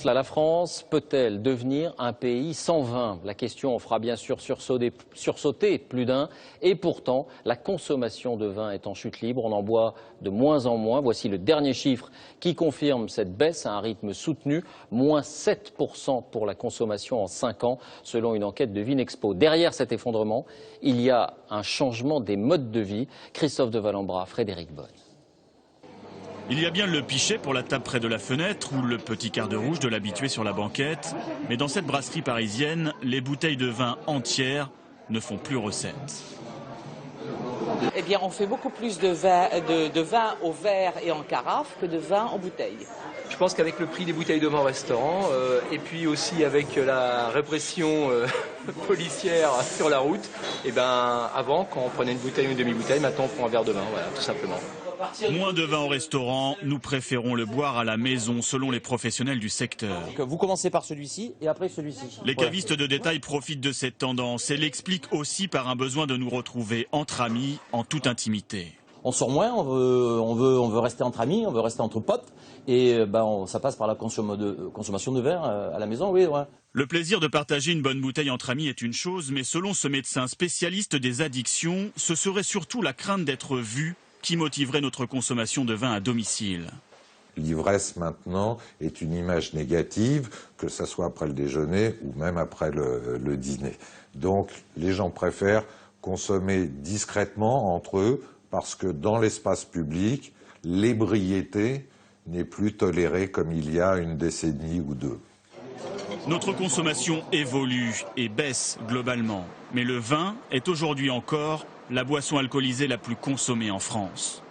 La France peut-elle devenir un pays sans vin? La question fera bien sûr sursauter plus d'un. Et pourtant, la consommation de vin est en chute libre. On en boit de moins en moins. Voici le dernier chiffre qui confirme cette baisse à un rythme soutenu. Moins 7% pour la consommation en 5 ans, selon une enquête de Vinexpo. Derrière cet effondrement, il y a un changement des modes de vie. Christophe de Valambra, Frédéric Bonne. Il y a bien le pichet pour la table près de la fenêtre ou le petit quart de rouge de l'habitué sur la banquette. Mais dans cette brasserie parisienne, les bouteilles de vin entières ne font plus recette. Eh bien, on fait beaucoup plus de vin au verre et en carafe que de vin en bouteille. Je pense qu'avec le prix des bouteilles de vin au restaurant et puis aussi avec la répression policière sur la route, eh ben, avant, quand on prenait une bouteille ou une demi-bouteille, maintenant on prend un verre de vin, voilà, tout simplement. Moins de vin au restaurant, nous préférons le boire à la maison, selon les professionnels du secteur. Vous commencez par celui-ci et après celui-ci. Les cavistes de détail profitent de cette tendance et l'expliquent aussi par un besoin de nous retrouver entre amis, en toute intimité. On sort moins, on veut rester entre amis, on veut rester entre potes. Et ça passe par la consommation de verre à la maison, oui. Ouais. Le plaisir de partager une bonne bouteille entre amis est une chose, mais selon ce médecin spécialiste des addictions, ce serait surtout la crainte d'être vu qui motiverait notre consommation de vin à domicile. L'ivresse maintenant est une image négative, que ce soit après le déjeuner ou même après le dîner. Donc les gens préfèrent consommer discrètement entre eux parce que dans l'espace public, l'ébriété n'est plus tolérée comme il y a une décennie ou deux. Notre consommation évolue et baisse globalement. Mais le vin est aujourd'hui encore la boisson alcoolisée la plus consommée en France.